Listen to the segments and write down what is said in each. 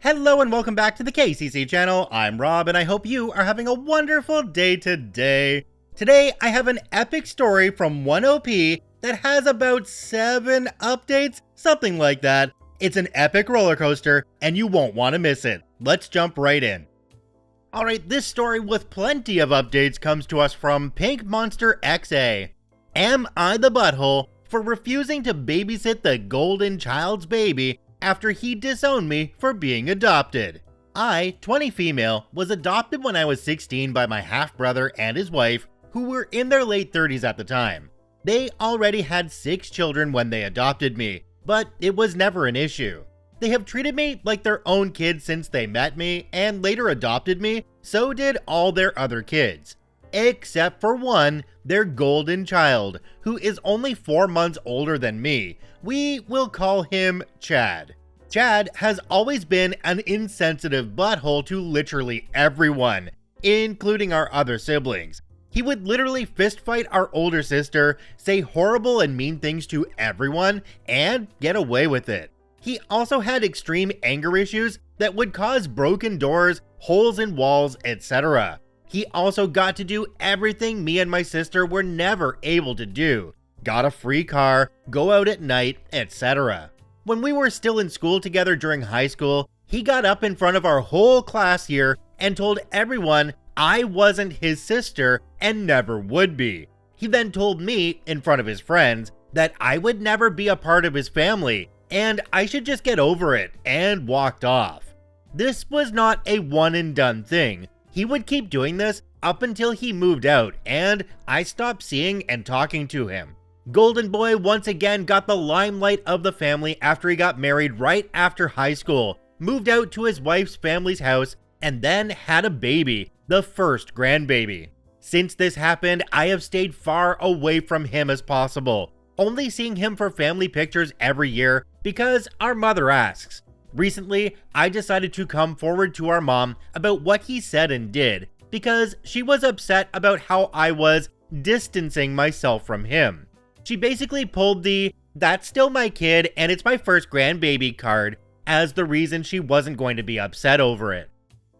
Hello and welcome back to the KCC channel. I'm Rob and I hope you are having a wonderful day today. Today I have an epic story from 1OP that has about 7 updates, something like that. It's an epic roller coaster and you won't want to miss it. Let's jump right in. Alright, this story with plenty of updates comes to us from Pink Monster XA. Am I the butthole for refusing to babysit the golden child's baby after he disowned me for being adopted? I, 20 female, was adopted when I was 16 by my half-brother and his wife, who were in their late 30s at the time. They already had 6 children when they adopted me, but it was never an issue. They have treated me like their own kid since they met me and later adopted me, so did all their other kids. Except for one, their golden child, who is only 4 months older than me. We will call him Chad. Chad has always been an insensitive butthole to literally everyone, including our other siblings. He would literally fistfight our older sister, say horrible and mean things to everyone, and get away with it. He also had extreme anger issues that would cause broken doors, holes in walls, etc. He also got to do everything me and my sister were never able to do. Got a free car, go out at night, etc. When we were still in school together during high school, he got up in front of our whole class here and told everyone I wasn't his sister and never would be. He then told me, in front of his friends, that I would never be a part of his family and I should just get over it, and walked off. This was not a one and done thing. He would keep doing this up until he moved out and I stopped seeing and talking to him. Golden Boy once again got the limelight of the family after he got married right after high school, moved out to his wife's family's house, and then had a baby, the first grandbaby. Since this happened, I have stayed far away from him as possible, only seeing him for family pictures every year because our mother asks. Recently, I decided to come forward to our mom about what he said and did because she was upset about how I was distancing myself from him. She basically pulled the "that's still my kid and it's my first grandbaby" card as the reason she wasn't going to be upset over it.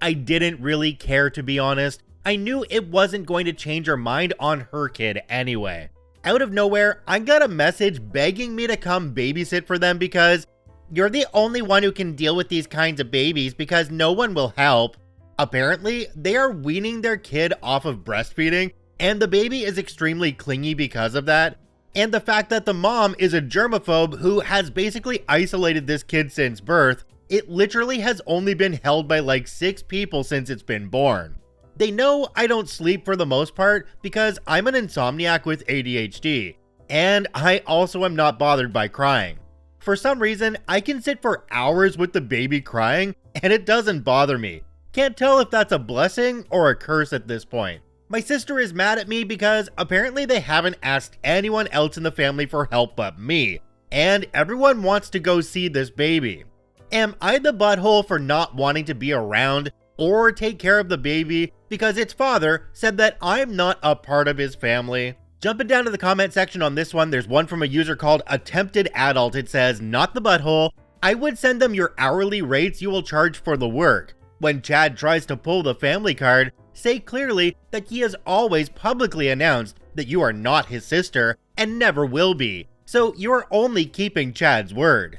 I didn't really care, to be honest. I knew it wasn't going to change her mind on her kid anyway. Out of nowhere, I got a message begging me to come babysit for them because you're the only one who can deal with these kinds of babies because no one will help. Apparently, they are weaning their kid off of breastfeeding and the baby is extremely clingy because of that. And the fact that the mom is a germaphobe who has basically isolated this kid since birth. It literally has only been held by like 6 people since it's been born. They know I don't sleep for the most part because I'm an insomniac with ADHD, and I also am not bothered by crying. For some reason, I can sit for hours with the baby crying and it doesn't bother me. Can't tell if that's a blessing or a curse at this point. My sister is mad at me because apparently they haven't asked anyone else in the family for help but me, and everyone wants to go see this baby. Am I the butthole for not wanting to be around or take care of the baby because its father said that I'm not a part of his family? Jumping down to the comment section on this one, there's one from a user called Attempted Adult. It says, "Not the butthole. I would send them your hourly rates you will charge for the work. When Chad tries to pull the family card, say clearly that he has always publicly announced that you are not his sister and never will be, so you are only keeping Chad's word."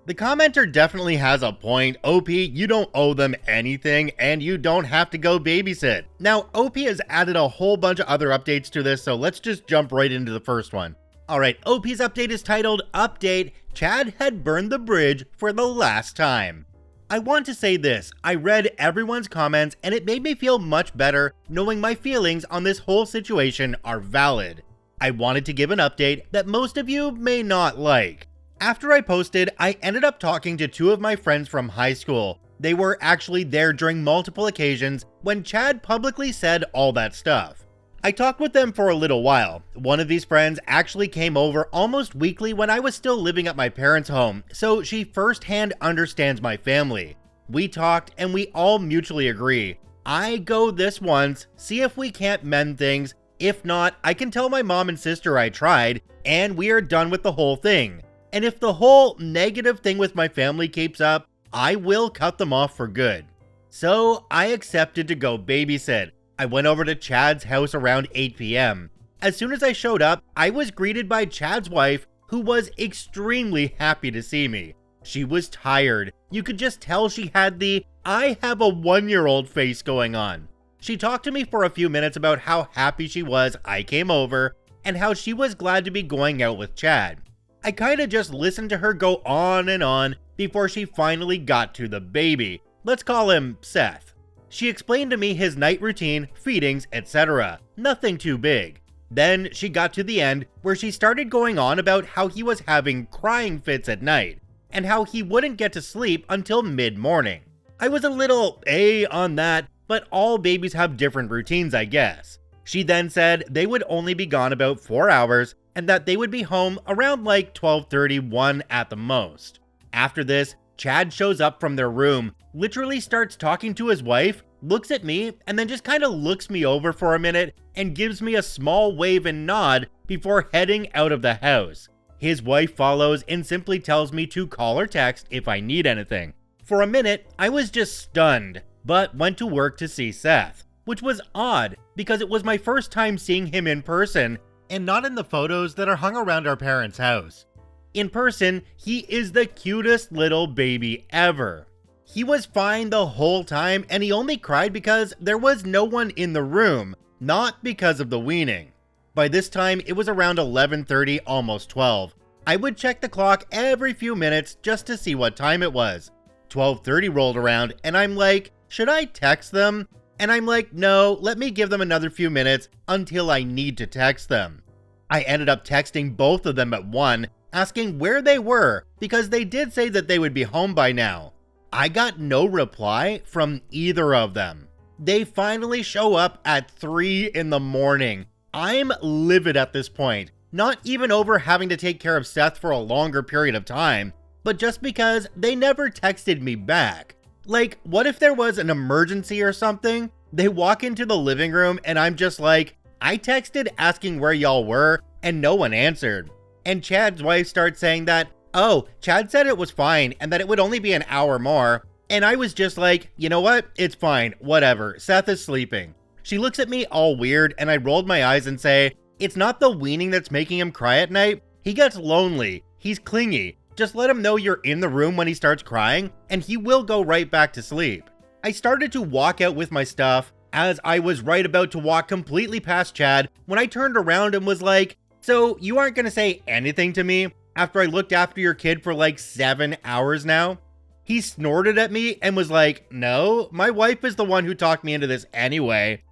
The commenter definitely has a point. OP, you don't owe them anything and you don't have to go babysit. Now, OP has added a whole bunch of other updates to this, so let's just jump right into the first one. Alright, OP's update is titled, "Update, Chad had burned the bridge for the last time." I want to say this, I read everyone's comments and it made me feel much better knowing my feelings on this whole situation are valid. I wanted to give an update that most of you may not like. After I posted, I ended up talking to 2 of my friends from high school. They were actually there during multiple occasions when Chad publicly said all that stuff. I talked with them for a little while. One of these friends actually came over almost weekly when I was still living at my parents' home, so she firsthand understands my family. We talked and we all mutually agree. I go this once, see if we can't mend things. If not, I can tell my mom and sister I tried, and we are done with the whole thing. And if the whole negative thing with my family keeps up, I will cut them off for good. So I accepted to go babysit. I went over to Chad's house around 8 p.m. As soon as I showed up, I was greeted by Chad's wife, who was extremely happy to see me. She was tired. You could just tell she had the "I have a 1-year-old" face going on. She talked to me for a few minutes about how happy she was I came over and how she was glad to be going out with Chad. I kinda just listened to her go on and on before she finally got to the baby. Let's call him Seth. She explained to me his night routine, feedings, etc. Nothing too big. Then she got to the end where she started going on about how he was having crying fits at night and how he wouldn't get to sleep until mid-morning. I was a little on that, but all babies have different routines, I guess. She then said they would only be gone about 4 hours and that they would be home around like 12:31 at the most. After this, Chad shows up from their room, literally starts talking to his wife, looks at me, and then just kind of looks me over for a minute and gives me a small wave and nod before heading out of the house. His wife follows and simply tells me to call or text if I need anything. For a minute, I was just stunned, but went to work to see Seth, which was odd because it was my first time seeing him in person and not in the photos that are hung around our parents' house. In person, he is the cutest little baby ever. He was fine the whole time and he only cried because there was no one in the room, not because of the weaning. By this time, it was around 11:30, almost 12. I would check the clock every few minutes just to see what time it was. 12:30 rolled around and I'm like, should I text them? And I'm like, no, let me give them another few minutes until I need to text them. I ended up texting both of them at 1, asking where they were because they did say that they would be home by now. I got no reply from either of them. They finally show up at 3 in the morning. I'm livid at this point, not even over having to take care of Seth for a longer period of time, but just because they never texted me back. Like, what if there was an emergency or something? They walk into the living room and I'm just like, I texted asking where y'all were and no one answered. And Chad's wife starts saying that, oh, Chad said it was fine and that it would only be an hour more. And I was just like, you know what? It's fine, whatever, Seth is sleeping. She looks at me all weird and I rolled my eyes and say, it's not the weaning that's making him cry at night. He gets lonely, he's clingy. Just let him know you're in the room when he starts crying and he will go right back to sleep. I started to walk out with my stuff as I was right about to walk completely past Chad when I turned around and was like, so you aren't gonna say anything to me after I looked after your kid for like 7 hours now? He snorted at me and was like, no, my wife is the one who talked me into this anyway.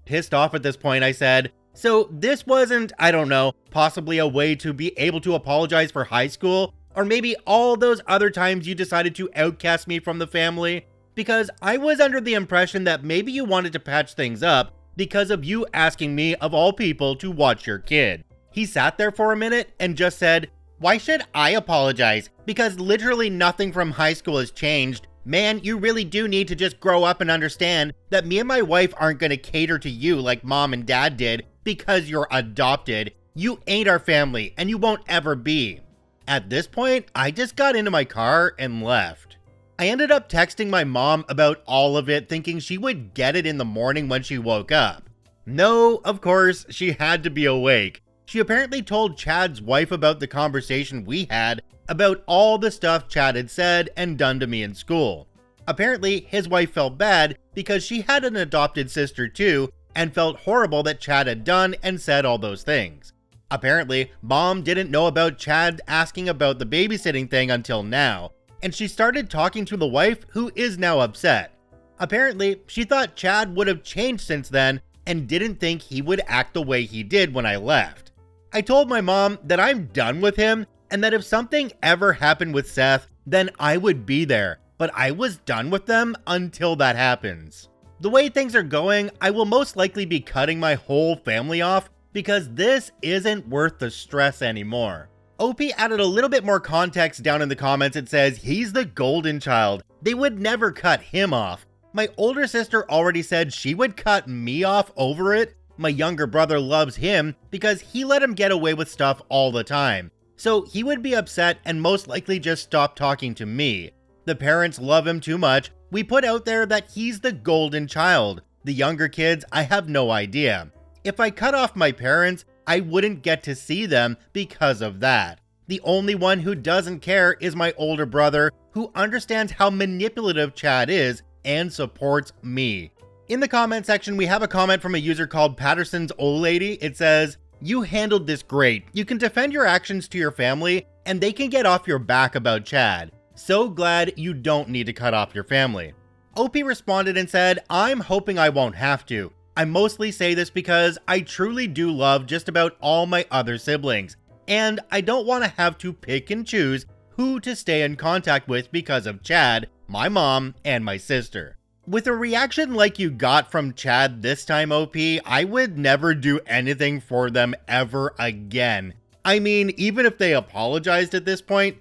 Pissed off at this point, I said, so this wasn't, I don't know, possibly a way to be able to apologize for high school? Or maybe all those other times you decided to outcast me from the family? Because I was under the impression that maybe you wanted to patch things up because of you asking me, of all people, to watch your kid. He sat there for a minute and just said, why should I apologize? Because literally nothing from high school has changed. Man, you really do need to just grow up and understand that me and my wife aren't going to cater to you like mom and dad did because you're adopted. You ain't our family and you won't ever be. At this point, I just got into my car and left. I ended up texting my mom about all of it, thinking she would get it in the morning when she woke up. No, of course, she had to be awake. She apparently told Chad's wife about the conversation we had about all the stuff Chad had said and done to me in school. Apparently, his wife felt bad because she had an adopted sister too and felt horrible that Chad had done and said all those things. Apparently, mom didn't know about Chad asking about the babysitting thing until now, and she started talking to the wife, who is now upset. Apparently, she thought Chad would have changed since then and didn't think he would act the way he did when I left. I told my mom that I'm done with him and that if something ever happened with Seth, then I would be there, but I was done with them until that happens. The way things are going, I will most likely be cutting my whole family off because this isn't worth the stress anymore. OP added a little bit more context down in the comments. It says, he's the golden child. They would never cut him off. My older sister already said she would cut me off over it. My younger brother loves him because he let him get away with stuff all the time. So he would be upset and most likely just stop talking to me. The parents love him too much. We put out there that he's the golden child. The younger kids, I have no idea. If I cut off my parents, I wouldn't get to see them because of that. The only one who doesn't care is my older brother, who understands how manipulative Chad is and supports me. In the comment section, we have a comment from a user called Patterson's Old Lady. It says, "You handled this great. You can defend your actions to your family and they can get off your back about Chad. So glad you don't need to cut off your family." OP responded and said, "I'm hoping I won't have to. I mostly say this because I truly do love just about all my other siblings, and I don't want to have to pick and choose who to stay in contact with because of Chad, my mom, and my sister." With a reaction like you got from Chad this time, OP, I would never do anything for them ever again. I mean, even if they apologized at this point,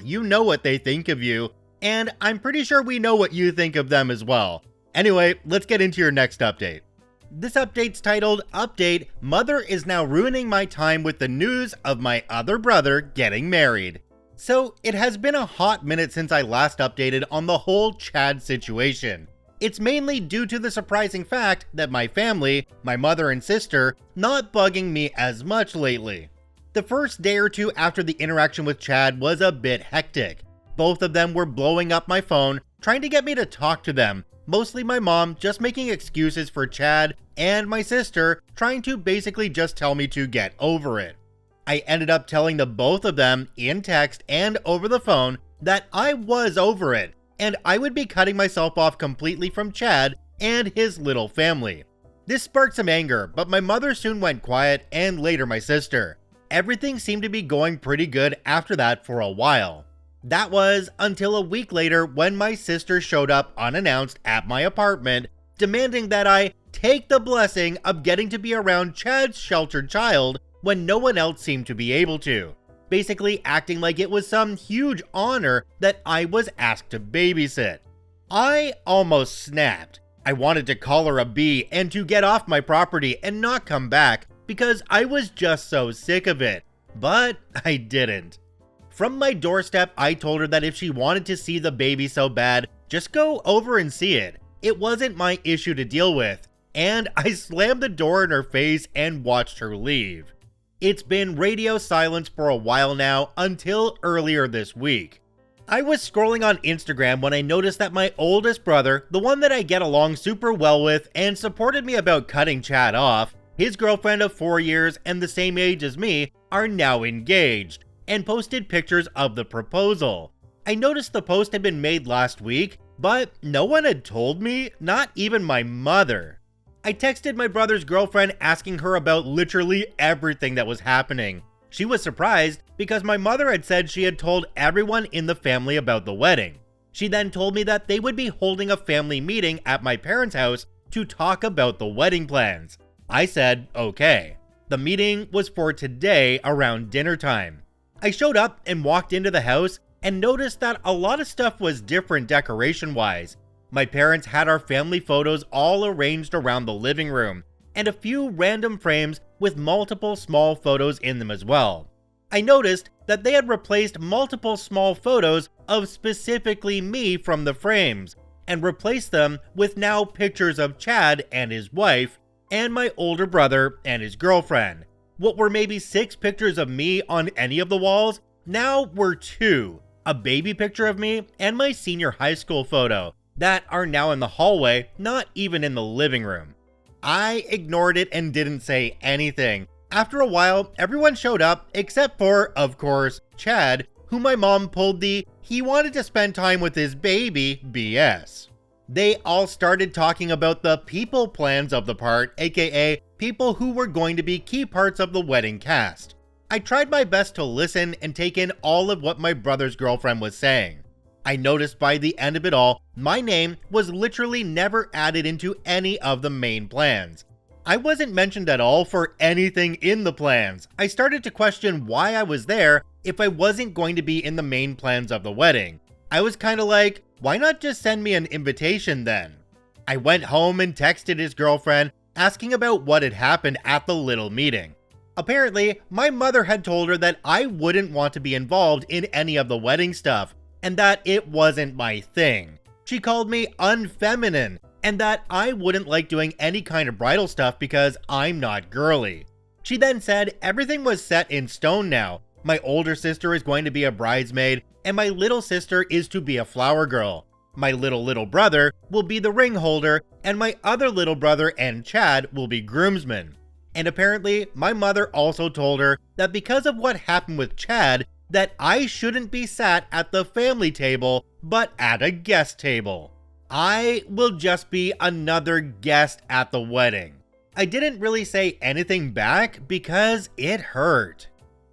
you know what they think of you, and I'm pretty sure we know what you think of them as well. Anyway, let's get into your next update. This update's titled, "Update, Mother is now ruining my time with the news of my other brother getting married." So, it has been a hot minute since I last updated on the whole Chad situation. It's mainly due to the surprising fact that my family, my mother and sister, not bugging me as much lately. The first day or two after the interaction with Chad was a bit hectic. Both of them were blowing up my phone, trying to get me to talk to them. Mostly my mom just making excuses for Chad, and my sister trying to basically just tell me to get over it. I ended up telling the both of them in text and over the phone that I was over it, and I would be cutting myself off completely from Chad and his little family. This sparked some anger, but my mother soon went quiet, and later my sister. Everything seemed to be going pretty good after that for a while. That was until a week later when my sister showed up unannounced at my apartment, demanding that I take the blessing of getting to be around Chad's sheltered child when no one else seemed to be able to. Basically acting like it was some huge honor that I was asked to babysit. I almost snapped. I wanted to call her a bee and to get off my property and not come back because I was just so sick of it. But I didn't. From my doorstep, I told her that if she wanted to see the baby so bad, just go over and see it. It wasn't my issue to deal with. And I slammed the door in her face and watched her leave. It's been radio silence for a while now until earlier this week. I was scrolling on Instagram when I noticed that my oldest brother, the one that I get along super well with and supported me about cutting Chad off, his girlfriend of 4 years and the same age as me, are now engaged, and posted pictures of the proposal. I noticed the post had been made last week, but no one had told me, not even my mother. I texted my brother's girlfriend asking her about literally everything that was happening. She was surprised because my mother had said she had told everyone in the family about the wedding. She then told me that they would be holding a family meeting at my parents' house to talk about the wedding plans. I said, okay. The meeting was for today around dinner time. I showed up and walked into the house and noticed that a lot of stuff was different decoration-wise. My parents had our family photos all arranged around the living room, and a few random frames with multiple small photos in them as well. I noticed that they had replaced multiple small photos of specifically me from the frames, and replaced them with now pictures of Chad and his wife, and my older brother and his girlfriend. What were maybe 6 pictures of me on any of the walls, now were 2. A baby picture of me and my senior high school photo that are now in the hallway, not even in the living room. I ignored it and didn't say anything. After a while, everyone showed up except for, of course, Chad, who my mom pulled the "he wanted to spend time with his baby" BS. They all started talking about the people plans of the part, aka people who were going to be key parts of the wedding cast. I tried my best to listen and take in all of what my brother's girlfriend was saying. I noticed by the end of it all, my name was literally never added into any of the main plans. I wasn't mentioned at all for anything in the plans. I started to question why I was there if I wasn't going to be in the main plans of the wedding. I was kinda like, why not just send me an invitation then? I went home and texted his girlfriend asking about what had happened at the little meeting. Apparently, my mother had told her that I wouldn't want to be involved in any of the wedding stuff, and that it wasn't my thing. She called me unfeminine, and that I wouldn't like doing any kind of bridal stuff because I'm not girly. She then said everything was set in stone now. My older sister is going to be a bridesmaid, and my little sister is to be a flower girl. My little brother will be the ring holder, and my other little brother and Chad will be groomsmen. And apparently, my mother also told her that because of what happened with Chad, that I shouldn't be sat at the family table, but at a guest table. I will just be another guest at the wedding. I didn't really say anything back because it hurt.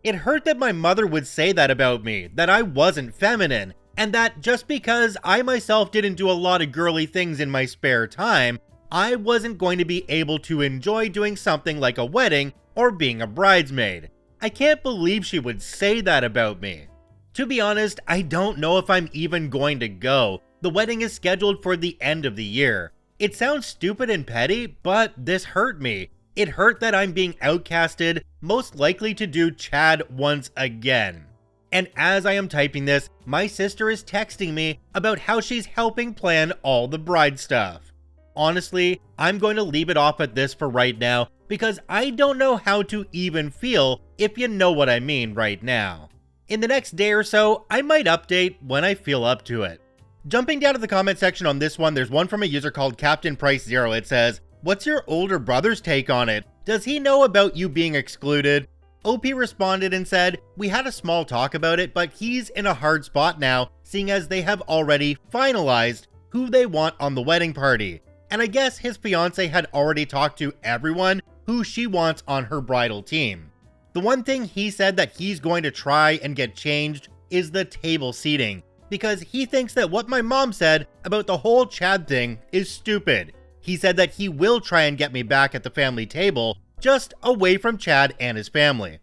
It hurt that my mother would say that about me, that I wasn't feminine, and that just because I myself didn't do a lot of girly things in my spare time, I wasn't going to be able to enjoy doing something like a wedding or being a bridesmaid. I can't believe she would say that about me. To be honest, I don't know if I'm even going to go. The wedding is scheduled for the end of the year. It sounds stupid and petty, but this hurt me. It hurt that I'm being outcasted, most likely to do Chad once again. And as I am typing this, my sister is texting me about how she's helping plan all the bride stuff. Honestly, I'm going to leave it off at this for right now because I don't know how to even feel, if you know what I mean right now. In the next day or so, I might update when I feel up to it. Jumping down to the comment section on this one, there's one from a user called Captain Price Zero. It says, "What's your older brother's take on it? Does he know about you being excluded?" OP responded and said, "We had a small talk about it, but he's in a hard spot now, seeing as they have already finalized who they want on the wedding party. And I guess his fiance had already talked to everyone who she wants on her bridal team. The one thing he said that he's going to try and get changed is the table seating, because he thinks that what my mom said about the whole Chad thing is stupid. He said that he will try and get me back at the family table, just away from Chad and his family."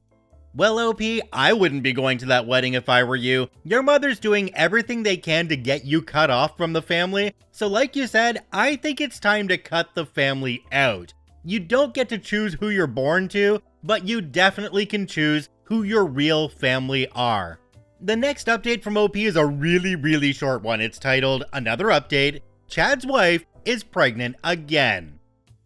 Well, OP, I wouldn't be going to that wedding if I were you. Your mother's doing everything they can to get you cut off from the family, so like you said, I think it's time to cut the family out. You don't get to choose who you're born to, but you definitely can choose who your real family are. The next update from OP is a really short one. It's titled, "Another Update, Chad's wife is pregnant again."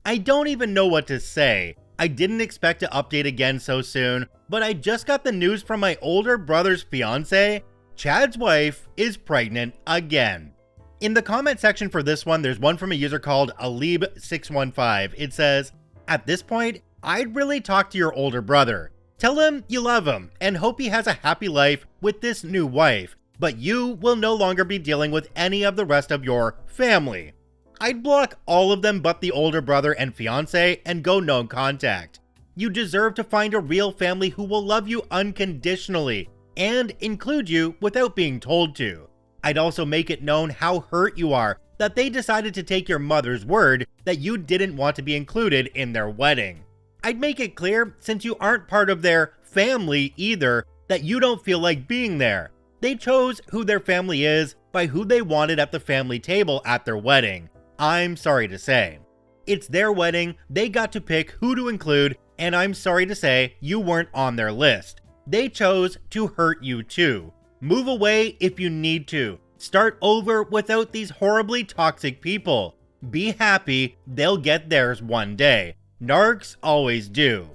I don't even know what to say. I didn't expect to update again so soon, but I just got the news from my older brother's fiance. Chad's wife is pregnant again. In the comment section for this one, there's one from a user called Alib615. It says, "At this point, I'd really talk to your older brother. Tell him you love him and hope he has a happy life with this new wife, but you will no longer be dealing with any of the rest of your family. I'd block all of them but the older brother and fiance and go no contact. You deserve to find a real family who will love you unconditionally and include you without being told to. I'd also make it known how hurt you are that they decided to take your mother's word that you didn't want to be included in their wedding. I'd make it clear, since you aren't part of their family either, that you don't feel like being there. They chose who their family is by who they wanted at the family table at their wedding. I'm sorry to say. It's their wedding, they got to pick who to include, and I'm sorry to say you weren't on their list. They chose to hurt you too. Move away if you need to. Start over without these horribly toxic people. Be happy, they'll get theirs one day. Narcs always do."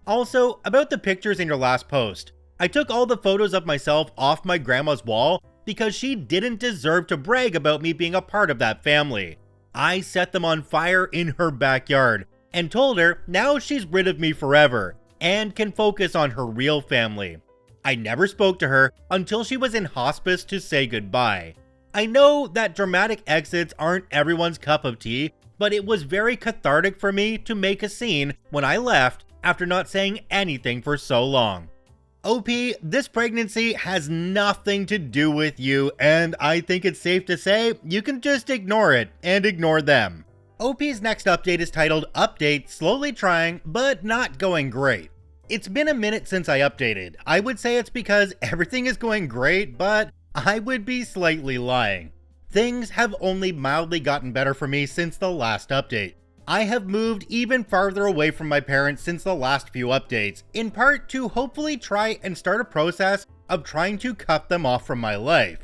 Also, about the pictures in your last post. I took all the photos of myself off my grandma's wall because she didn't deserve to brag about me being a part of that family. I set them on fire in her backyard and told her now she's rid of me forever and can focus on her real family. I never spoke to her until she was in hospice to say goodbye. I know that dramatic exits aren't everyone's cup of tea, but it was very cathartic for me to make a scene when I left after not saying anything for so long. OP, this pregnancy has nothing to do with you, and I think it's safe to say you can just ignore it and ignore them. OP's next update is titled Update, Slowly Trying, but Not Going Great. It's been a minute since I updated. I would say it's because everything is going great, but I would be slightly lying. Things have only mildly gotten better for me since the last update. I have moved even farther away from my parents since the last few updates, in part to hopefully try and start a process of trying to cut them off from my life.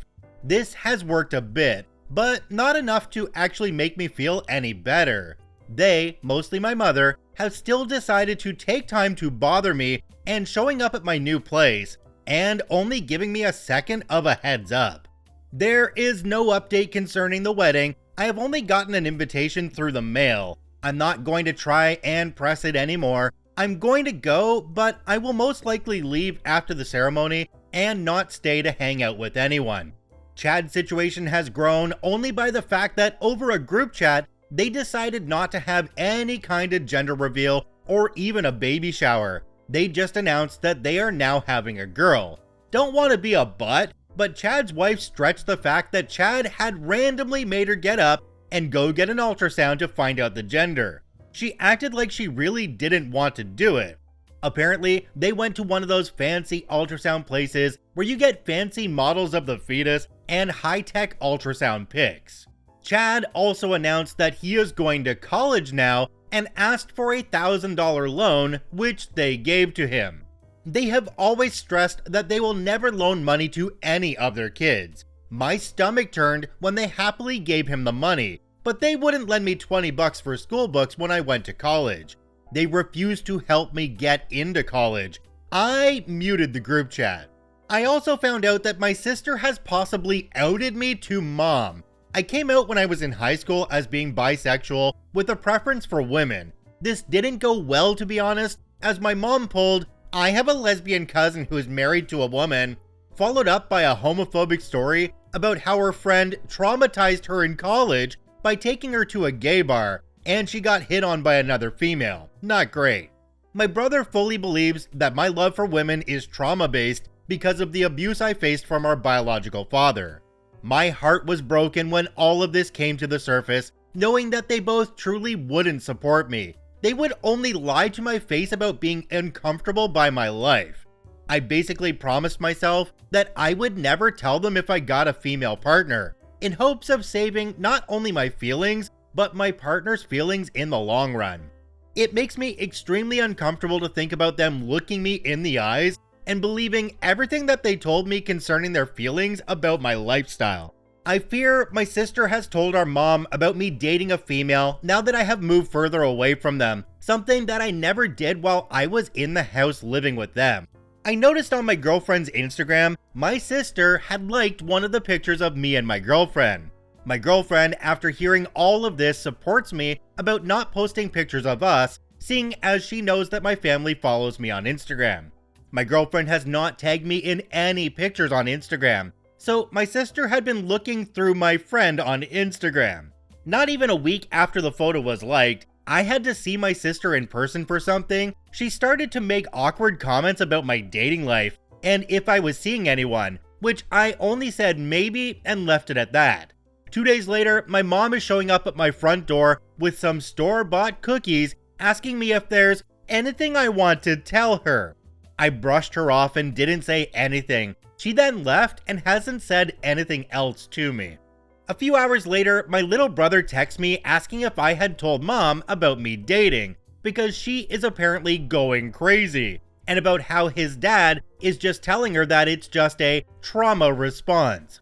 This has worked a bit, but not enough to actually make me feel any better. They, mostly my mother, have still decided to take time to bother me and showing up at my new place, and only giving me a second of a heads up. There is no update concerning the wedding. I have only gotten an invitation through the mail. I'm not going to try and press it anymore. I'm going to go, but I will most likely leave after the ceremony and not stay to hang out with anyone. Chad's situation has grown only by the fact that over a group chat, they decided not to have any kind of gender reveal or even a baby shower. They just announced that they are now having a girl. Don't want to be a butt, but Chad's wife stretched the fact that Chad had randomly made her get up and go get an ultrasound to find out the gender. She acted like she really didn't want to do it. Apparently, they went to one of those fancy ultrasound places where you get fancy models of the fetus and high-tech ultrasound pics. Chad also announced that he is going to college now and asked for a $1,000 loan, which they gave to him. They have always stressed that they will never loan money to any of their kids. My stomach turned when they happily gave him the money, but they wouldn't lend me $20 for school books when I went to college. They refused to help me get into college. I muted the group chat. I also found out that my sister has possibly outed me to mom. I came out when I was in high school as being bisexual with a preference for women. This didn't go well, to be honest, as my mom pulled, "I have a lesbian cousin who is married to a woman," followed up by a homophobic story about how her friend traumatized her in college by taking her to a gay bar, and she got hit on by another female. Not great. My brother fully believes that my love for women is trauma-based because of the abuse I faced from our biological father. My heart was broken when all of this came to the surface, knowing that they both truly wouldn't support me. They would only lie to my face about being uncomfortable by my life. I basically promised myself that I would never tell them if I got a female partner, in hopes of saving not only my feelings, but my partner's feelings in the long run. It makes me extremely uncomfortable to think about them looking me in the eyes and believing everything that they told me concerning their feelings about my lifestyle. I fear my sister has told our mom about me dating a female now that I have moved further away from them, something that I never did while I was in the house living with them. I noticed on my girlfriend's Instagram, my sister had liked one of the pictures of me and my girlfriend. My girlfriend, after hearing all of this, supports me about not posting pictures of us, seeing as she knows that my family follows me on Instagram. My girlfriend has not tagged me in any pictures on Instagram, so my sister had been looking through my friend on Instagram. Not even a week after the photo was liked, I had to see my sister in person for something. She started to make awkward comments about my dating life and if I was seeing anyone, which I only said maybe and left it at that. 2 days later, my mom is showing up at my front door with some store-bought cookies, asking me if there's anything I want to tell her. I brushed her off and didn't say anything. She then left and hasn't said anything else to me. A few hours later, my little brother texts me asking if I had told mom about me dating, because she is apparently going crazy, and about how his dad is just telling her that it's just a trauma response.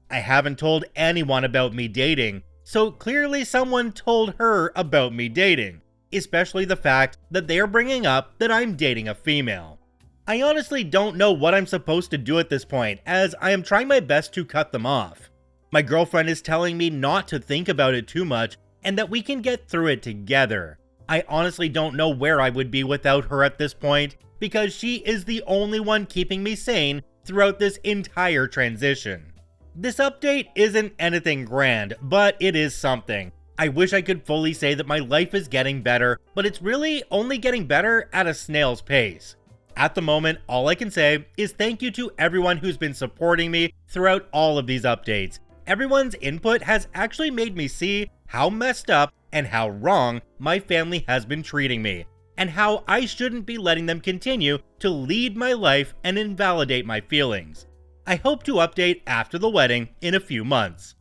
I haven't told anyone about me dating, so clearly someone told her about me dating, especially the fact that they are bringing up that I'm dating a female. I honestly don't know what I'm supposed to do at this point, as I am trying my best to cut them off. My girlfriend is telling me not to think about it too much and that we can get through it together. I honestly don't know where I would be without her at this point, because she is the only one keeping me sane throughout this entire transition. This update isn't anything grand, but it is something. I wish I could fully say that my life is getting better, but it's really only getting better at a snail's pace. At the moment, all I can say is thank you to everyone who's been supporting me throughout all of these updates. Everyone's input has actually made me see how messed up and how wrong my family has been treating me, and how I shouldn't be letting them continue to lead my life and invalidate my feelings. I hope to update after the wedding in a few months.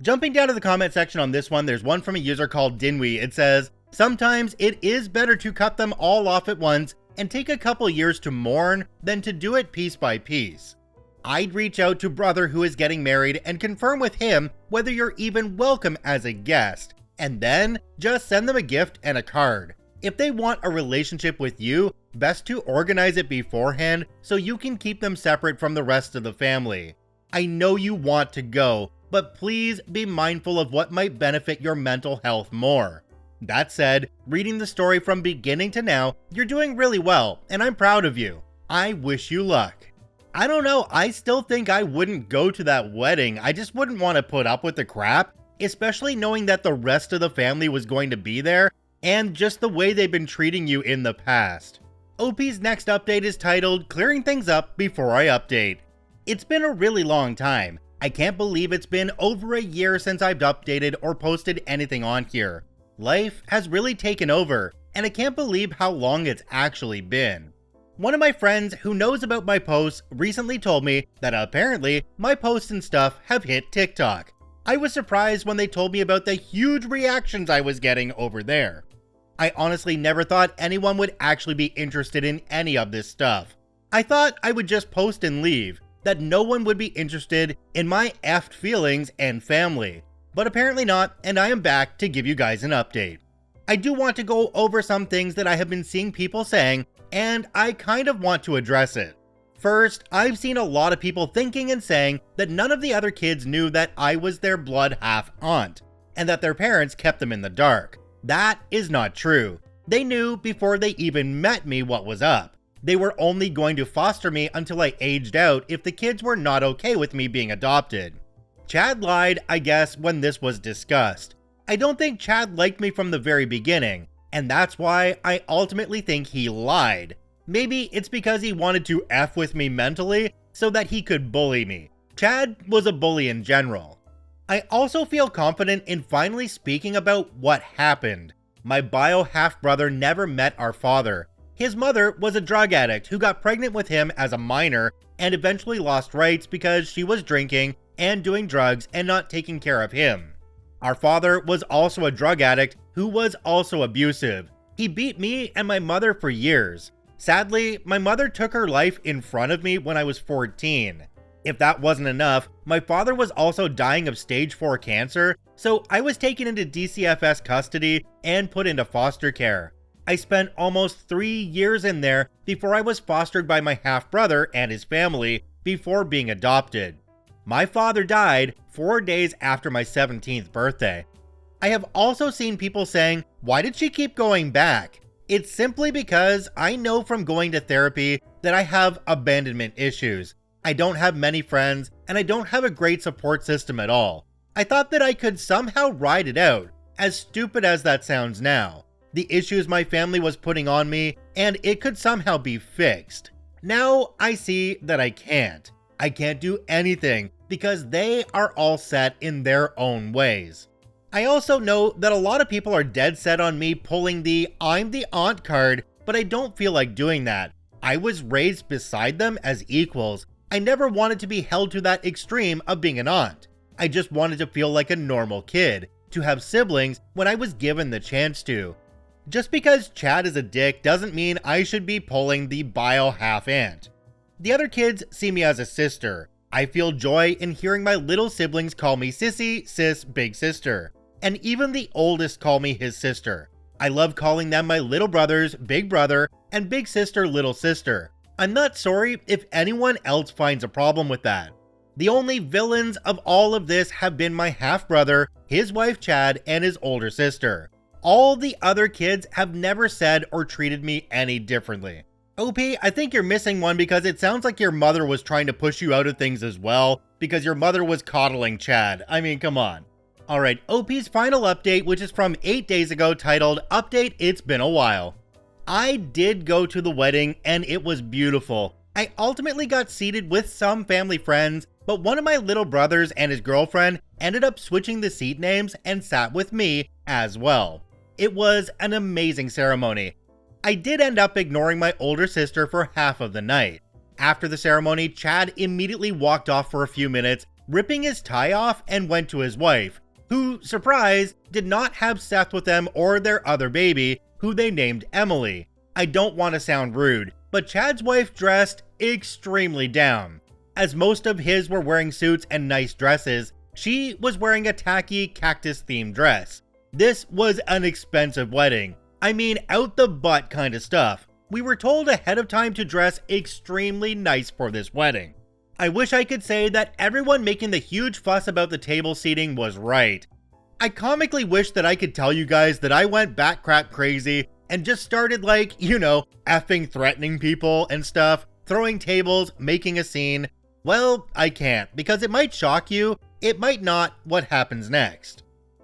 Jumping down to the comment section on this one, there's one from a user called Dinwy. It says, "Sometimes it is better to cut them all off at once and take a couple years to mourn than to do it piece by piece." I'd reach out to brother who is getting married and confirm with him whether you're even welcome as a guest, and then just send them a gift and a card. If they want a relationship with you, best to organize it beforehand so you can keep them separate from the rest of the family. I know you want to go, but please be mindful of what might benefit your mental health more. That said, reading the story from beginning to now, you're doing really well, and I'm proud of you. I wish you luck. I don't know, I still think I wouldn't go to that wedding. I just wouldn't want to put up with the crap, especially knowing that the rest of the family was going to be there, and just the way they've been treating you in the past. OP's next update is titled, Clearing Things Up Before I Update. It's been a really long time. I can't believe it's been over a year since I've updated or posted anything on here. Life has really taken over, and I can't believe how long it's actually been. One of my friends who knows about my posts recently told me that apparently my posts and stuff have hit TikTok. I was surprised when they told me about the huge reactions I was getting over there. I honestly never thought anyone would actually be interested in any of this stuff. I thought I would just post and leave, that no one would be interested in my effed feelings and family. But apparently not, and I am back to give you guys an update. I do want to go over some things that I have been seeing people saying, and I kind of want to address it. First, I've seen a lot of people thinking and saying that none of the other kids knew that I was their blood half aunt, and that their parents kept them in the dark. That is not true. They knew before they even met me what was up. They were only going to foster me until I aged out if the kids were not okay with me being adopted. Chad lied, I guess, when this was discussed. I don't think Chad liked me from the very beginning, and that's why I ultimately think he lied. Maybe it's because he wanted to F with me mentally so that he could bully me. Chad was a bully in general. I also feel confident in finally speaking about what happened. My bio half-brother never met our father. His mother was a drug addict who got pregnant with him as a minor and eventually lost rights because she was drinking and doing drugs and not taking care of him. Our father was also a drug addict who was also abusive. He beat me and my mother for years. Sadly, my mother took her life in front of me when I was 14. If that wasn't enough, my father was also dying of stage 4 cancer, so I was taken into DCFS custody and put into foster care. I spent almost 3 years in there before I was fostered by my half-brother and his family before being adopted. My father died 4 days after my 17th birthday. I have also seen people saying, why did she keep going back? It's simply because I know from going to therapy that I have abandonment issues. I don't have many friends, and I don't have a great support system at all. I thought that I could somehow ride it out, as stupid as that sounds now. The issues my family was putting on me, and it could somehow be fixed. Now I see that I can't. I can't do anything because they are all set in their own ways. I also know that a lot of people are dead set on me pulling the I'm the aunt card, but I don't feel like doing that. I was raised beside them as equals. I never wanted to be held to that extreme of being an aunt. I just wanted to feel like a normal kid, to have siblings when I was given the chance to. Just because Chad is a dick doesn't mean I should be pulling the bio half aunt. The other kids see me as a sister. I feel joy in hearing my little siblings call me sissy, sis, big sister. And even the oldest call me his sister. I love calling them my little brothers, big brother, and big sister, little sister. I'm not sorry if anyone else finds a problem with that. The only villains of all of this have been my half-brother, his wife Chad, and his older sister. All the other kids have never said or treated me any differently. OP, I think you're missing one because it sounds like your mother was trying to push you out of things as well, because your mother was coddling Chad. I mean, come on. Alright, OP's final update, which is from 8 days ago, titled, Update, It's Been a While. I did go to the wedding, and it was beautiful. I ultimately got seated with some family friends, but one of my little brothers and his girlfriend ended up switching the seat names and sat with me as well. It was an amazing ceremony. I did end up ignoring my older sister for half of the night. After the ceremony, Chad immediately walked off for a few minutes, ripping his tie off, and went to his wife, who, surprise, did not have sex with them or their other baby, who they named Emily. I don't want to sound rude, but Chad's wife dressed extremely down. As most of his were wearing suits and nice dresses, she was wearing a tacky cactus-themed dress. This was an expensive wedding. I mean, out the butt kind of stuff. We were told ahead of time to dress extremely nice for this wedding. I wish I could say that everyone making the huge fuss about the table seating was right. I comically wish that I could tell you guys that I went bat crap crazy and just started effing threatening people and stuff, throwing tables, making a scene. Well, I can't, because it might shock you, it might not what happens next.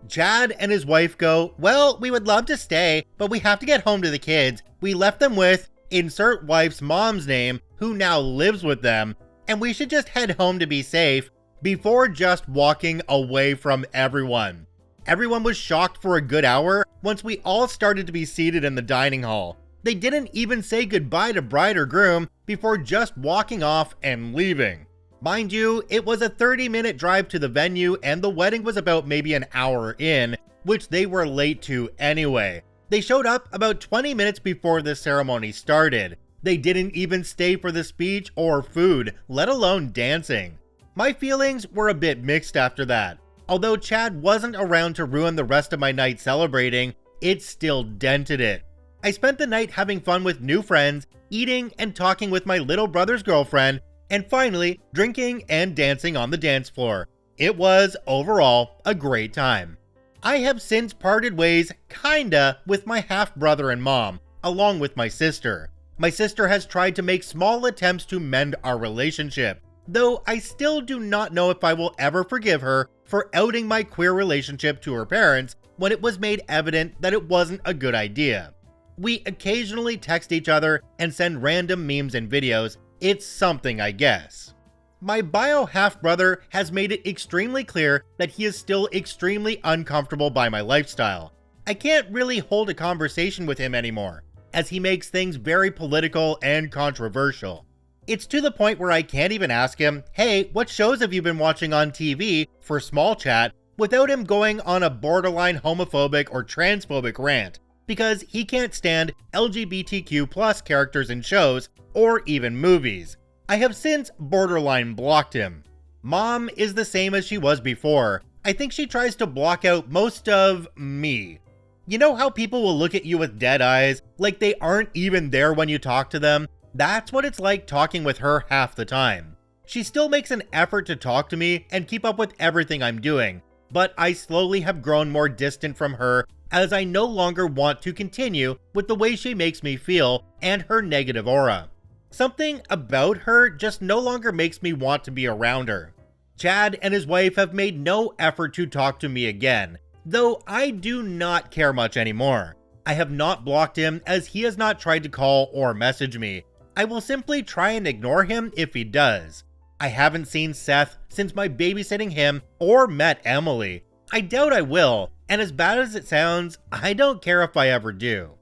Chad and his wife go, "Well, we would love to stay, but we have to get home to the kids. We left them with, insert wife's mom's name, who now lives with them, and we should just head home to be safe," before just walking away from everyone. Everyone was shocked for a good hour once we all started to be seated in the dining hall. They didn't even say goodbye to bride or groom before just walking off and leaving. Mind you, it was a 30-minute drive to the venue and the wedding was about maybe an hour in, which they were late to anyway. They showed up about 20 minutes before the ceremony started. They didn't even stay for the speech or food, let alone dancing. My feelings were a bit mixed after that. Although Chad wasn't around to ruin the rest of my night celebrating, it still dented it. I spent the night having fun with new friends, eating and talking with my little brother's girlfriend, and finally drinking and dancing on the dance floor. It was, overall, a great time. I have since parted ways, kinda, with my half-brother and mom, along with my sister. My sister has tried to make small attempts to mend our relationship, though I still do not know if I will ever forgive her for outing my queer relationship to her parents when it was made evident that it wasn't a good idea. We occasionally text each other and send random memes and videos. It's something, I guess. My bio half-brother has made it extremely clear that he is still extremely uncomfortable by my lifestyle. I can't really hold a conversation with him anymore, as he makes things very political and controversial. It's to the point where I can't even ask him, "Hey, what shows have you been watching on TV?" for small chat, without him going on a borderline homophobic or transphobic rant, because he can't stand LGBTQ+ characters in shows or even movies. I have since borderline blocked him. Mom is the same as she was before. I think she tries to block out most of me. You know how people will look at you with dead eyes, like they aren't even there when you talk to them? That's what it's like talking with her half the time. She still makes an effort to talk to me and keep up with everything I'm doing, but I slowly have grown more distant from her as I no longer want to continue with the way she makes me feel and her negative aura. Something about her just no longer makes me want to be around her. Chad and his wife have made no effort to talk to me again, though I do not care much anymore. I have not blocked him as he has not tried to call or message me. I will simply try and ignore him if he does. I haven't seen Seth since my babysitting him or met Emily. I doubt I will, and as bad as it sounds, I don't care if I ever do.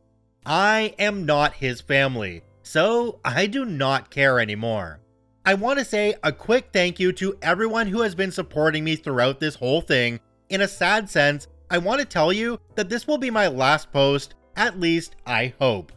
I am not his family, so I do not care anymore. I want to say a quick thank you to everyone who has been supporting me throughout this whole thing. In a sad sense, I want to tell you that this will be my last post, at least I hope.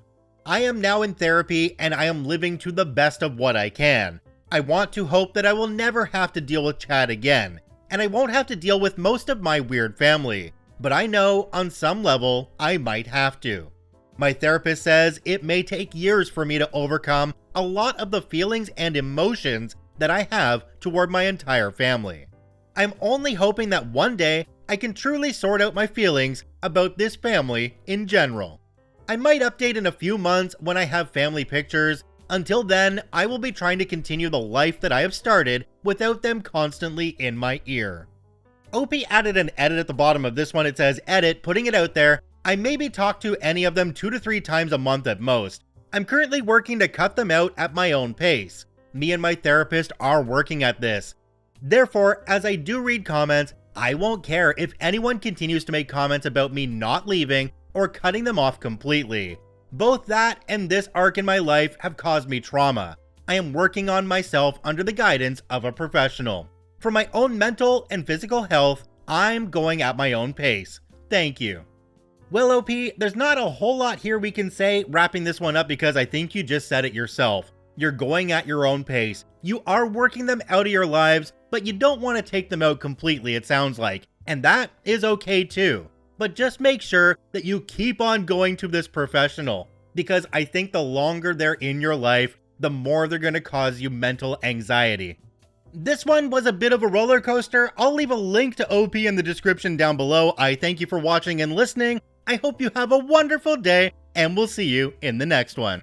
I am now in therapy and I am living to the best of what I can. I want to hope that I will never have to deal with Chad again, and I won't have to deal with most of my weird family, but I know on some level I might have to. My therapist says it may take years for me to overcome a lot of the feelings and emotions that I have toward my entire family. I'm only hoping that one day I can truly sort out my feelings about this family in general. I might update in a few months when I have family pictures. Until then, I will be trying to continue the life that I have started without them constantly in my ear. OP added an edit at the bottom of this one. It says, "Edit, putting it out there. I maybe talk to any of them 2 to 3 times a month at most. I'm currently working to cut them out at my own pace. Me and my therapist are working at this. Therefore, as I do read comments, I won't care if anyone continues to make comments about me not leaving or cutting them off completely. Both that and this arc in my life have caused me trauma. I am working on myself under the guidance of a professional. For my own mental and physical health, I'm going at my own pace. Thank you." Well, OP, there's not a whole lot here we can say wrapping this one up because I think you just said it yourself. You're going at your own pace. You are working them out of your lives, but you don't want to take them out completely, it sounds like. And that is okay too. But just make sure that you keep on going to this professional, because I think the longer they're in your life, the more they're going to cause you mental anxiety. This one was a bit of a roller coaster. I'll leave a link to OP in the description down below. I thank you for watching and listening. I hope you have a wonderful day, and we'll see you in the next one.